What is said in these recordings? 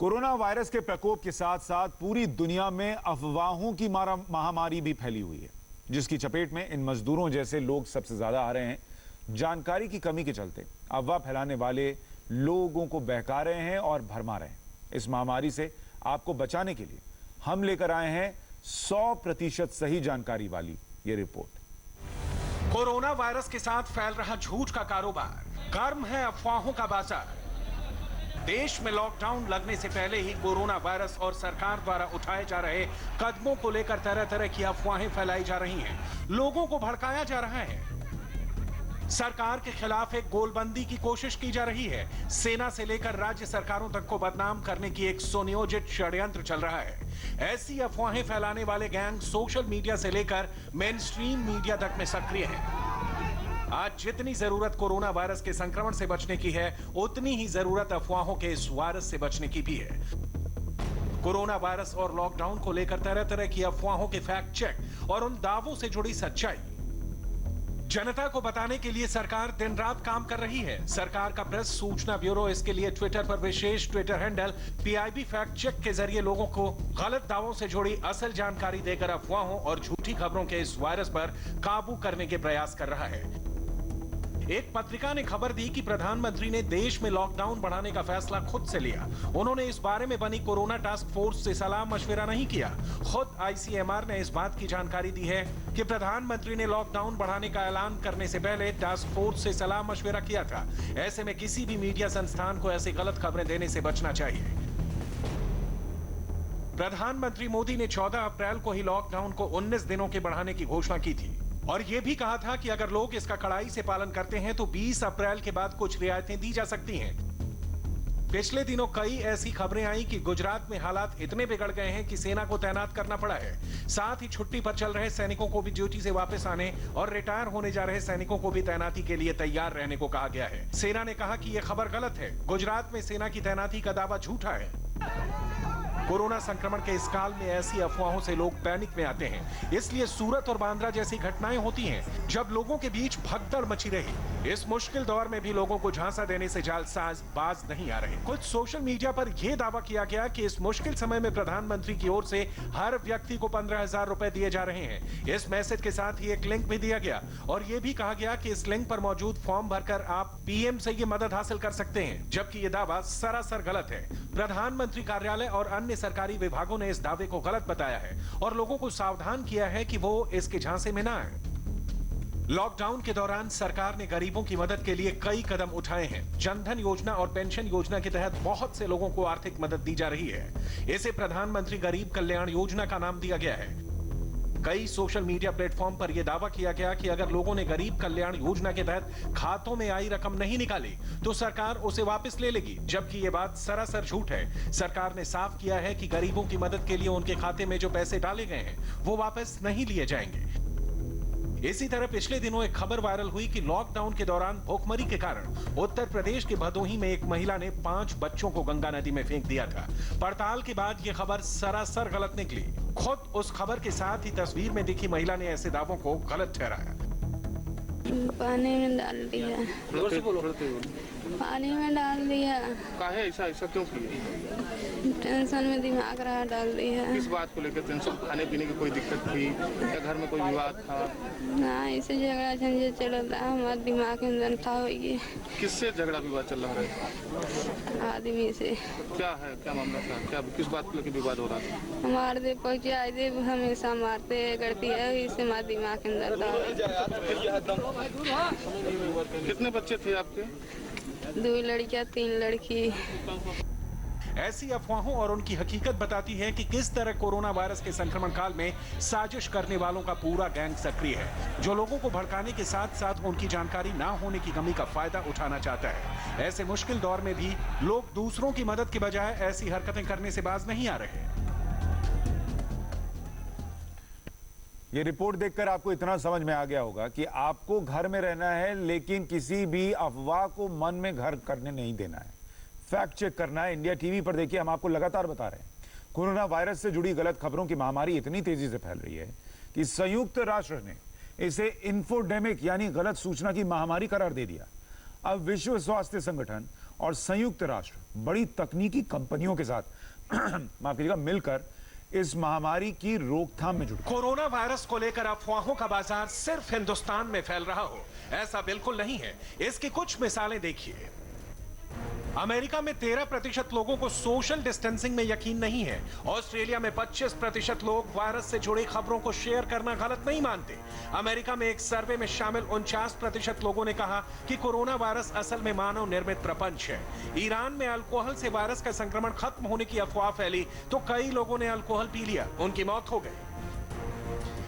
Corona virus के प्रकोप के साथ साथ पूरी दुनिया में अफवाहों की महामारी भी फैली हुई है, जिसकी चपेट में इन मजदूरों जैसे लोग सबसे ज्यादा आ रहे हैं। जानकारी की कमी के चलते अफवाह फैलाने वाले लोगों को बहका रहे हैं और भरमा रहे हैं। इस महामारी से आपको बचाने के लिए हम लेकर आए हैं 100% सही जानकारी वाली ये रिपोर्ट। कोरोना वायरस के साथ फैल रहा झूठ का कारोबार, गर्म है अफवाहों का बाजार। देश में लॉकडाउन लगने से पहले ही कोरोना वायरस और सरकार द्वारा उठाए जा रहे कदमों को लेकर तरह तरह की अफवाहें फैलाई जा रही हैं, लोगों को भड़काया जा रहा है। सरकार के खिलाफ एक गोलबंदी की कोशिश की जा रही है। सेना से लेकर राज्य सरकारों तक को बदनाम करने की एक सुनियोजित षड्यंत्र चल रहा है। ऐसी अफवाहें फैलाने वाले गैंग सोशल मीडिया से लेकर मेन स्ट्रीम मीडिया तक में सक्रिय हैं। आज जितनी जरूरत कोरोना वायरस के संक्रमण से बचने की है, उतनी ही जरूरत अफवाहों के इस वायरस से बचने की भी है। कोरोना वायरस और लॉकडाउन को लेकर तरह तरह की अफवाहों के फैक्ट चेक और उन दावों से जुड़ी सच्चाई जनता को बताने के लिए सरकार दिन रात काम कर रही है। सरकार का प्रेस सूचना ब्यूरो इसके लिए ट्विटर पर विशेष Twitter handle PIB fact check के जरिए लोगों को गलत दावों से जुड़ी असल जानकारी देकर अफवाहों और झूठी खबरों के इस वायरस पर काबू करने के प्रयास कर रहा है। एक पत्रिका ने खबर दी कि प्रधानमंत्री ने देश में लॉकडाउन बढ़ाने का फैसला खुद से लिया। उन्होंने इस बारे में बनी कोरोना टास्क फोर्स से सलाह मशविरा नहीं किया। खुद ICMR ने इस बात की जानकारी दी है कि प्रधानमंत्री ने लॉकडाउन बढ़ाने का ऐलान करने से पहले टास्क फोर्स से सलाह मशविरा किया था। ऐसे में किसी भी मीडिया संस्थान को ऐसी गलत खबरें देने से बचना चाहिए। प्रधानमंत्री मोदी ने 14 अप्रैल को ही लॉकडाउन को 19 दिनों के बढ़ाने की घोषणा की थी और यह भी कहा था कि अगर लोग इसका कड़ाई से पालन करते हैं तो 20 अप्रैल के बाद कुछ रियायतें दी जा सकती हैं। पिछले दिनों कई ऐसी खबरें आई कि गुजरात में हालात इतने बिगड़ गए हैं कि सेना को तैनात करना पड़ा है। साथ ही छुट्टी पर चल रहे सैनिकों को भी ड्यूटी से वापस आने और रिटायर होने जा रहे सैनिकों को भी तैनाती के लिए तैयार रहने को कहा गया है। सेना ने कहा कि यह खबर गलत है। गुजरात में सेना की तैनाती का दावा झूठा है। कोरोना संक्रमण के इस काल में ऐसी अफवाहों से लोग पैनिक में आते हैं। इसलिए सूरत और बांद्रा जैसी घटनाएं होती हैं, जब लोगों के बीच भगदड़ मची रही। इस मुश्किल दौर में भी लोगों को झांसा देने से जालसाज बाज नहीं आ रहे। कुछ सोशल मीडिया पर यह दावा किया गया कि इस मुश्किल समय में प्रधानमंत्री की ओर से हर व्यक्ति को 15,000 रुपए दिए जा रहे हैं। इस मैसेज के साथ ही एक लिंक भी दिया गया और यह भी कहा गया कि इस लिंक पर मौजूद फॉर्म भरकर आप PM से ये मदद हासिल कर सकते हैं, जबकि ये दावा सरासर गलत है। प्रधानमंत्री कार्यालय और अन्य सरकारी विभागों ने इस दावे को गलत बताया है और लोगों को सावधान किया है कि वो इसके झांसे में ना आए। लॉकडाउन के दौरान सरकार ने गरीबों की मदद के लिए कई कदम उठाए हैं। जनधन योजना और पेंशन योजना के तहत बहुत से लोगों को आर्थिक मदद दी जा रही है। इसे प्रधानमंत्री गरीब कल्याण योजना का नाम दिया गया है। कई सोशल मीडिया प्लेटफॉर्म पर यह दावा किया गया कि अगर लोगों ने गरीब कल्याण योजना के तहत खातों में आई रकम नहीं निकाली तो सरकार उसे वापस ले लेगी, जबकि यह बात सरासर झूठ है। सरकार ने साफ किया है कि गरीबों की मदद के लिए उनके खाते में जो पैसे डाले गए हैं वो वापस नहीं लिए जाएंगे। इसी तरह पिछले दिनों एक खबर वायरल हुई कि लॉकडाउन के दौरान भूखमरी के कारण उत्तर प्रदेश के भदोही में एक महिला ने 5 बच्चों को गंगा नदी में फेंक दिया था। पड़ताल के बाद यह खबर सरासर गलत निकली। खुद उस खबर के साथ ही तस्वीर में दिखी महिला ने ऐसे दावों को गलत ठहराया। पानी में डाल दिया। पानी में डाल दिया। काहे ऐसा क्यों किया? टेंशन में दिमाग रहा डाल दिया। किस बात को लेकर टेंशन? खाने पीने की कोई दिक्कत थी या घर में कोई विवाद था? ना, इसे झगड़ा झंझट चल रहा, हमारे दिमाग में जनता होगी। किससे झगड़ा विवाद चल रहा है? आदमी से। क्या है, क्या मामला था? क्या किस बात को लेकर विवाद हो रहा था? हमारे दे पहुँचाए दे हमेशा मारते करती है, इससे हमारे दिमाग में जनता। कितने बच्चे थे आपके? 2 लड़कियां 3 लड़की। ऐसी अफवाहों और उनकी हकीकत बताती है कि किस तरह कोरोना वायरस के संक्रमण काल में साजिश करने वालों का पूरा गैंग सक्रिय है, जो लोगों को भड़काने के साथ साथ उनकी जानकारी ना होने की कमी का फायदा उठाना चाहता है। ऐसे मुश्किल दौर में भी लोग दूसरों की मदद के बजाय ऐसी हरकतें करने से बाज नहीं आ रहे। ये रिपोर्ट देखकर आपको इतना समझ में आ गया होगा कि आपको घर में रहना है, लेकिन किसी भी अफवाह को मन में घर करने नहीं देना है। फैक्ट चेक करना है। इंडिया टीवी पर देखिए, हम आपको लगातार बता रहे हैं कोरोना वायरस से जुड़ी गलत खबरों की महामारी इतनी तेजी से फैल रही है कि संयुक्त राष्ट्र ने इसे इंफोडेमिक यानी गलत सूचना की महामारी करार दे दिया। अब विश्व स्वास्थ्य संगठन और संयुक्त राष्ट्र बड़ी तकनीकी कंपनियों के साथ माफ कीजिएगा मिलकर इस महामारी की रोकथाम में जुटे। कोरोना वायरस को लेकर अफवाहों का बाजार सिर्फ हिंदुस्तान में फैल रहा हो, ऐसा बिल्कुल नहीं है। इसकी कुछ मिसालें देखिए। अमेरिका में 13% लोगों को सोशल डिस्टेंसिंग में यकीन नहीं है। ऑस्ट्रेलिया में 25% लोग वायरस से जुड़ी खबरों को शेयर करना गलत नहीं मानते। अमेरिका में एक सर्वे में शामिल 49% लोगों ने कहा कि कोरोना वायरस असल में मानव निर्मित प्रपंच है। ईरान में अल्कोहल से वायरस का संक्रमण खत्म होने की अफवाह फैली तो कई लोगों ने अल्कोहल पी लिया, उनकी मौत हो गई।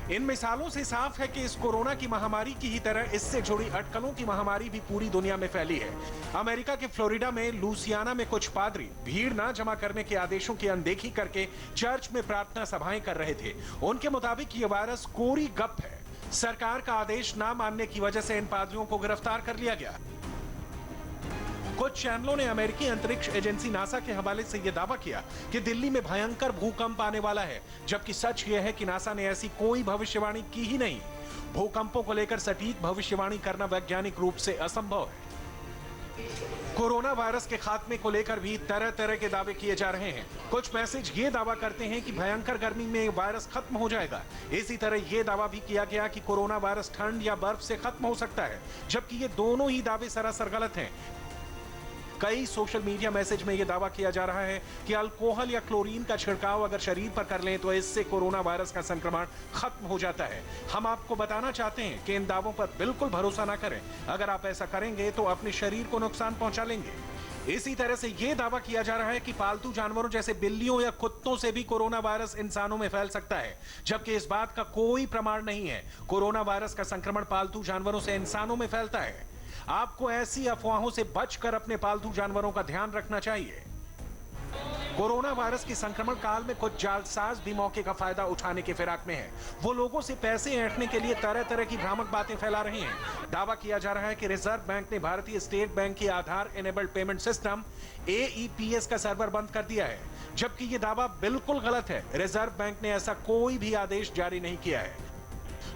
इन मिसालों से साफ है कि इस कोरोना की महामारी की ही तरह इससे जुड़ी अटकलों की महामारी भी पूरी दुनिया में फैली है। अमेरिका के फ्लोरिडा में लुसियाना में कुछ पादरी भीड़ ना जमा करने के आदेशों की अनदेखी करके चर्च में प्रार्थना सभाएं कर रहे थे। उनके मुताबिक ये वायरस कोरी गप है। सरकार का आदेश ना मानने की वजह से इन पादरियों को गिरफ्तार कर लिया गया। कुछ चैनलों ने अमेरिकी अंतरिक्ष एजेंसी नासा के हवाले से यह दावा किया कि दिल्ली में भयंकर भूकंप आने वाला है, जबकि सच यह है कि नासा ने ऐसी कोई भविष्यवाणी की ही नहीं। भूकंपों को लेकर सटीक भविष्यवाणी करना वैज्ञानिक रूप से असंभव है। कोरोना वायरस के खात्मे को लेकर भी तरह तरह के दावे किए जा रहे हैं। कुछ मैसेज ये दावा करते हैं कि भयंकर गर्मी में वायरस खत्म हो जाएगा। इसी तरह ये दावा भी किया गया कि कोरोना वायरस ठंड या बर्फ से खत्म हो सकता है, जबकि ये दोनों ही दावे सरासर गलत हैं। कई सोशल मीडिया मैसेज में यह दावा किया जा रहा है कि अल्कोहल या क्लोरीन का छिड़काव अगर शरीर पर कर लें तो इससे कोरोना वायरस का संक्रमण खत्म हो जाता है। हम आपको बताना चाहते हैं कि इन दावों पर बिल्कुल भरोसा ना करें। अगर आप ऐसा करेंगे तो अपने शरीर को नुकसान पहुंचा लेंगे। इसी तरह से यह दावा किया जा रहा है कि पालतू जानवरों जैसे बिल्लियों या कुत्तों से भी कोरोना वायरस इंसानों में फैल सकता है, जबकि इस बात का कोई प्रमाण नहीं है। कोरोना वायरस का संक्रमण पालतू जानवरों से इंसानों में फैलता है। आपको ऐसी अफवाहों से बचकर अपने पालतू जानवरों का ध्यान रखना चाहिए। कोरोना वायरस के संक्रमण काल में कुछ जालसाज भी मौके का फायदा उठाने के फिराक में हैं। वो लोगों से पैसे ऐंठने के लिए तरह तरह की भ्रामक बातें फैला रहे हैं। दावा किया जा रहा है कि रिजर्व बैंक ने भारतीय स्टेट बैंक की आधार इनेबल्ड पेमेंट सिस्टम AEPS का सर्वर बंद कर दिया है, जबकि ये दावा बिल्कुल गलत है। रिजर्व बैंक ने ऐसा कोई भी आदेश जारी नहीं किया है।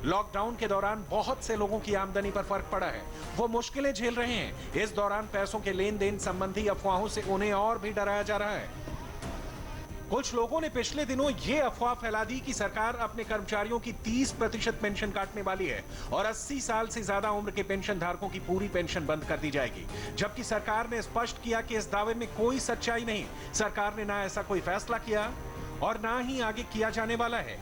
लॉकडाउन के दौरान बहुत से लोगों की आमदनी पर फर्क पड़ा है। वो मुश्किलें झेल रहे हैं। इस दौरान पैसों के लेन देन संबंधी अफवाहों से उन्हें और भी डराया जा रहा है। कुछ लोगों ने पिछले दिनों ये अफवाह फैला दी कि सरकार अपने कर्मचारियों की 30% पेंशन काटने वाली है और 80 साल से ज्यादा उम्र के पेंशन धारकों की पूरी पेंशन बंद कर दी जाएगी, जबकि सरकार ने स्पष्ट किया कि इस दावे में कोई सच्चाई नहीं। सरकार ने ना ऐसा कोई फैसला किया और ना ही आगे किया जाने वाला है।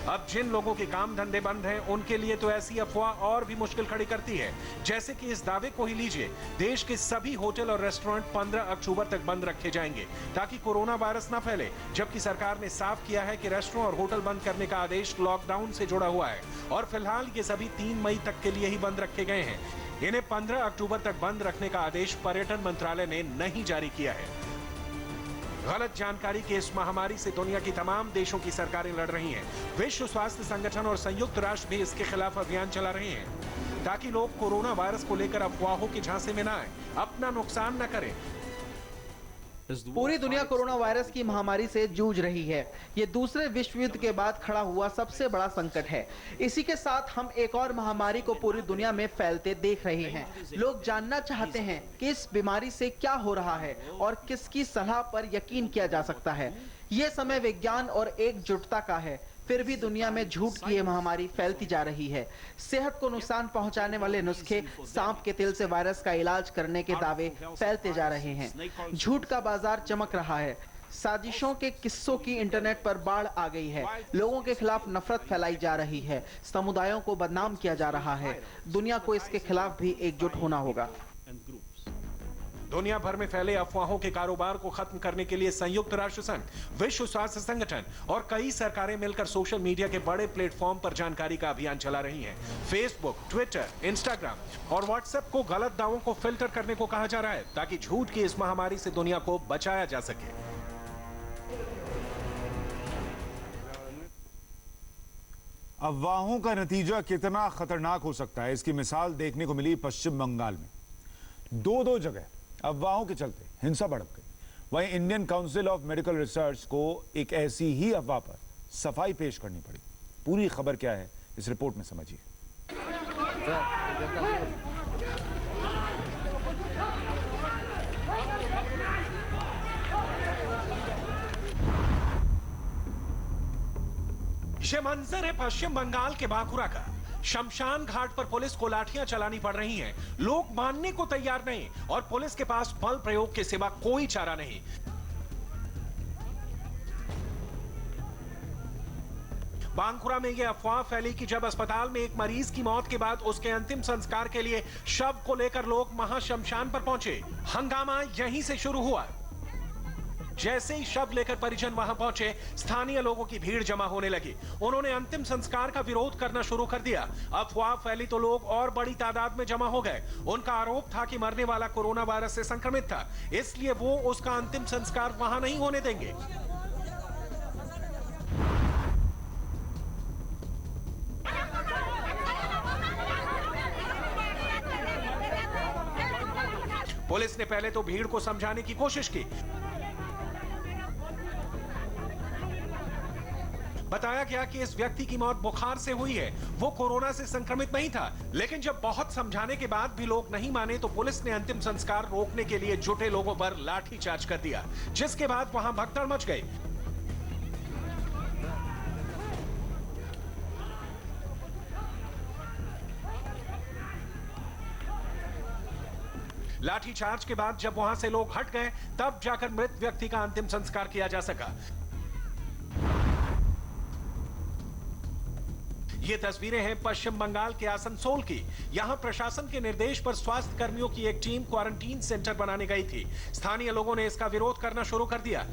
अब जिन लोगों के काम धंधे बंद हैं, उनके लिए तो ऐसी अफवाह और भी मुश्किल खड़ी करती है। जैसे कि इस दावे को ही लीजिए, देश के सभी होटल और रेस्टोरेंट 15 अक्टूबर तक बंद रखे जाएंगे ताकि कोरोना वायरस न फैले, जबकि सरकार ने साफ किया है कि रेस्टोरेंट और होटल बंद करने का आदेश लॉकडाउन से जुड़ा हुआ है और फिलहाल ये सभी 3 मई तक के लिए ही बंद रखे गए हैं। इन्हें 15 अक्टूबर तक बंद रखने का आदेश पर्यटन मंत्रालय ने नहीं जारी किया है। गलत जानकारी की इस महामारी से दुनिया की तमाम देशों की सरकारें लड़ रही हैं। विश्व स्वास्थ्य संगठन और संयुक्त राष्ट्र भी इसके खिलाफ अभियान चला रहे हैं ताकि लोग कोरोना वायरस को लेकर अफवाहों के झांसे में न आए, अपना नुकसान न करें। पूरी दुनिया कोरोना वायरस की महामारी से जूझ रही है। ये दूसरे विश्व युद्ध के बाद खड़ा हुआ सबसे बड़ा संकट है। इसी के साथ हम एक और महामारी को पूरी दुनिया में फैलते देख रहे हैं। लोग जानना चाहते हैं कि इस बीमारी से क्या हो रहा है और किसकी सलाह पर यकीन किया जा सकता है। ये समय विज्ञान और एकजुटता का है, फिर भी दुनिया में झूठ की ये महामारी फैलती जा रही है। सेहत को नुकसान पहुंचाने वाले नुस्खे, सांप के तेल से वायरस का इलाज करने के दावे फैलते जा रहे हैं। झूठ का बाजार चमक रहा है। साजिशों के किस्सों की इंटरनेट पर बाढ़ आ गई है। लोगों के खिलाफ नफरत फैलाई जा रही है। समुदायों को बदनाम किया जा रहा है। दुनिया को इसके खिलाफ भी एकजुट होना होगा। दुनिया भर में फैले अफवाहों के कारोबार को खत्म करने के लिए संयुक्त राष्ट्र संघ, विश्व स्वास्थ्य संगठन और कई सरकारें मिलकर सोशल मीडिया के बड़े प्लेटफॉर्म पर जानकारी का अभियान चला रही हैं। फेसबुक, ट्विटर, इंस्टाग्राम और व्हाट्सएप को गलत दावों को फिल्टर करने को कहा जा रहा है ताकि झूठ की इस महामारी से दुनिया को बचाया जा सके। अफवाहों का नतीजा कितना खतरनाक हो सकता है, इसकी मिसाल देखने को मिली पश्चिम बंगाल में। दो जगह अफवाहों के चलते हिंसा भड़क गई। वहीं Indian council of medical research को एक ऐसी ही अफवाह पर सफाई पेश करनी पड़ी। पूरी खबर क्या है, इस रिपोर्ट में समझिए। ये मंजर है पश्चिम बंगाल के बांकुरा का। शमशान घाट पर पुलिस को लाठियां चलानी पड़ रही हैं। लोग मानने को तैयार नहीं और पुलिस के पास बल प्रयोग के सिवा कोई चारा नहीं। बांकुरा में यह अफवाह फैली कि जब अस्पताल में एक मरीज की मौत के बाद उसके अंतिम संस्कार के लिए शव को लेकर लोग महाशमशान पर पहुंचे। हंगामा यहीं से शुरू हुआ। जैसे ही शव लेकर परिजन वहां पहुंचे, स्थानीय लोगों की भीड़ जमा होने लगी। उन्होंने अंतिम संस्कार का विरोध करना शुरू कर दिया। अफवाह फैली तो लोग और बड़ी तादाद में जमा हो गए। उनका आरोप था कि मरने वाला कोरोना वायरस से संक्रमित था, इसलिए वो उसका अंतिम संस्कार वहां नहीं होने देंगे। पुलिस ने पहले तो भीड़ को समझाने की कोशिश की। बताया गया कि इस व्यक्ति की मौत बुखार से हुई है, वो कोरोना से संक्रमित नहीं था। लेकिन जब बहुत समझाने के बाद भी लोग नहीं माने तो पुलिस ने अंतिम संस्कार रोकने के लिए जुटे लोगों पर लाठीचार्ज कर दिया, जिसके बाद वहां भगदड़ मच गई। लाठीचार्ज के बाद जब वहां से लोग हट गए, तब जाकर मृत व्यक्ति का अंतिम संस्कार किया जा सका। ये तस्वीरें हैं पश्चिम बंगाल के आसनसोल की। यहां प्रशासन के निर्देश पर स्वास्थ्य कर्मियों की एक टीम क्वारंटीन सेंटर बनाने गई थी। स्थानीय लोगों ने इसका विरोध करना शुरू कर दिया।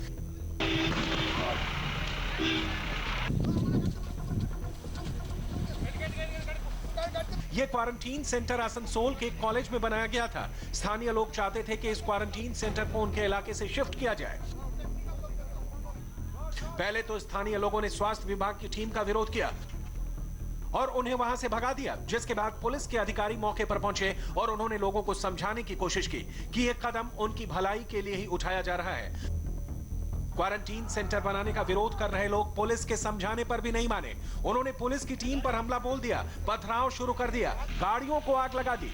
ये क्वारंटीन सेंटर आसनसोल के कॉलेज में बनाया गया था। स्थानीय लोग चाहते थे कि इस क्वारंटीन सेंटर को उनके इलाके से शिफ्ट किया जाए। पहले तो स्थानीय लोगों ने स्वास्थ्य विभाग की टीम का विरोध किया और उन्हें वहां से भगा दिया, जिसके बाद पुलिस के अधिकारी मौके पर पहुंचे और उन्होंने लोगों को समझाने की कोशिश की कि यह कदम उनकी भलाई के लिए ही उठाया जा रहा है। क्वारंटीन सेंटर बनाने का विरोध कर रहे लोग पुलिस के समझाने पर भी नहीं माने। उन्होंने पुलिस की टीम पर हमला बोल दिया, पथराव शुरू कर दिया, गाड़ियों को आग लगा दी।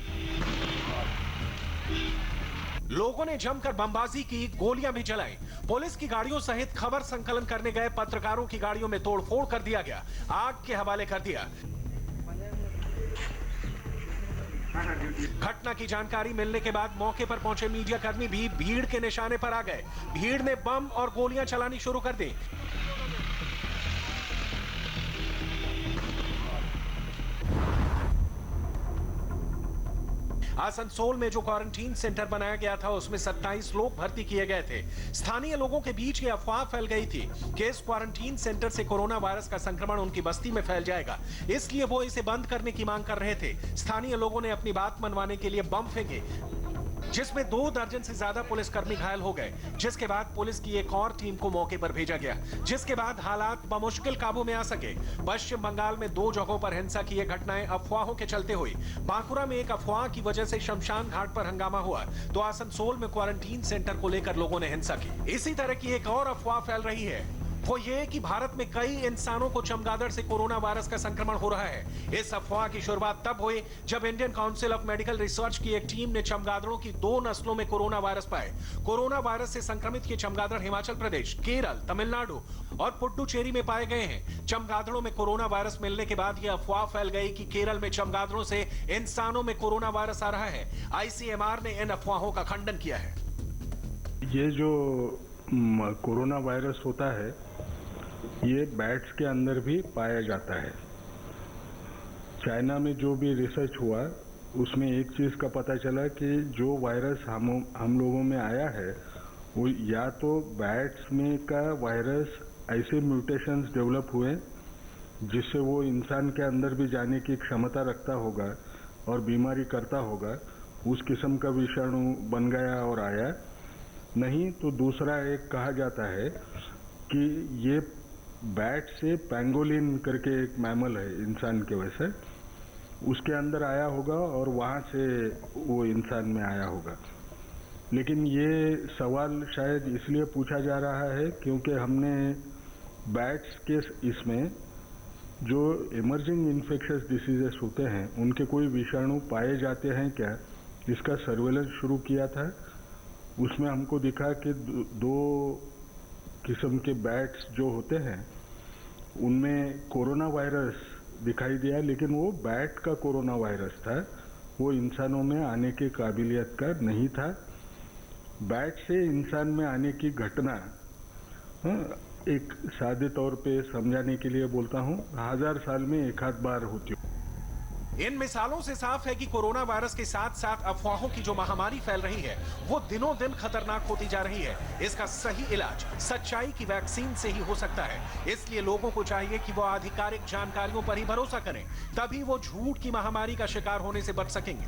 लोगों ने जमकर बमबाजी की, गोलियां भी चलाई। पुलिस की गाड़ियों सहित खबर संकलन करने गए पत्रकारों की गाड़ियों में तोड़फोड़ कर दिया गया, आग के हवाले कर दिया। घटना की जानकारी मिलने के बाद मौके पर पहुंचे मीडिया कर्मी भी भीड़ के निशाने पर आ गए। भीड़ ने बम और गोलियां चलानी शुरू कर दी। आसनसोल में जो क्वारंटीन सेंटर बनाया गया था उसमें 27 लोग भर्ती किए गए थे। स्थानीय लोगों के बीच ये अफवाह फैल गई थी कि इस क्वारंटीन सेंटर से कोरोना वायरस का संक्रमण उनकी बस्ती में फैल जाएगा, इसलिए वो इसे बंद करने की मांग कर रहे थे। स्थानीय लोगों ने अपनी बात मनवाने के लिए बम फेंके, जिसमें 2 दर्जन से ज्यादा पुलिसकर्मी घायल हो गए, जिसके बाद पुलिस की एक और टीम को मौके पर भेजा गया, जिसके बाद हालात बमुश्किल काबू में आ सके। पश्चिम बंगाल में 2 जगहों पर हिंसा की ये घटनाएं अफवाहों के चलते हुई। बांकुरा में एक अफवाह की वजह से शमशान घाट पर हंगामा हुआ, तो आसनसोल में क्वारंटीन सेंटर को लेकर लोगों ने हिंसा की। इसी तरह की एक और अफवाह फैल रही है, वो ये कि भारत में कई इंसानों को चमगादड़ से कोरोना वायरस का संक्रमण हो रहा है। इस अफवाह की शुरुआत तब हुई जब Indian council of medical research की एक टीम ने चमगादड़ों की 2 नस्लों में कोरोना वायरस पाए। कोरोना वायरस से संक्रमित ये चमगादड़ हिमाचल प्रदेश, केरल, तमिलनाडु और पुडुचेरी में पाए गए हैं। चमगादड़ों में कोरोना वायरस मिलने के बाद यह अफवाह फैल गई कि केरल में चमगादड़ों से इंसानों में कोरोना वायरस आ रहा है। ICMR ने इन अफवाहों का खंडन किया है। ये जो कोरोना वायरस होता है, ये बैट्स के अंदर भी पाया जाता है। चाइना में जो भी रिसर्च हुआ उसमें एक चीज़ का पता चला कि जो वायरस हम लोगों में आया है वो या तो बैट्स में का वायरस ऐसे म्यूटेशंस डेवलप हुए जिससे वो इंसान के अंदर भी जाने की क्षमता रखता होगा और बीमारी करता होगा, उस किस्म का विषाणु बन गया और आया। नहीं तो दूसरा एक कहा जाता है कि ये बैट से पैंगोलिन करके एक मैमल है इंसान के वैसे, उसके अंदर आया होगा और वहाँ से वो इंसान में आया होगा। लेकिन ये सवाल शायद इसलिए पूछा जा रहा है क्योंकि हमने बैट्स के इसमें जो इमर्जिंग इन्फेक्शियस डिसीजेस होते हैं उनके कोई विषाणु पाए जाते हैं क्या, इसका सर्वेलेंस शुरू किया था। उसमें हमको दिखा कि 2 किस्म के बैट्स जो होते हैं उनमें कोरोना वायरस दिखाई दिया, लेकिन वो बैट का कोरोना वायरस था, वो इंसानों में आने की काबिलियत का नहीं था। बैट से इंसान में आने की घटना एक सादे तौर पे समझाने के लिए बोलता हूँ, 1000 साल में एक आध बार होती है। इन मिसालों से साफ है कि कोरोना वायरस के साथ साथ अफवाहों की जो महामारी फैल रही है वो दिनों दिन खतरनाक होती जा रही है। इसका सही इलाज सच्चाई की वैक्सीन से ही हो सकता है। इसलिए लोगों को चाहिए कि वो आधिकारिक जानकारियों पर ही भरोसा करें, तभी वो झूठ की महामारी का शिकार होने से बच सकेंगे।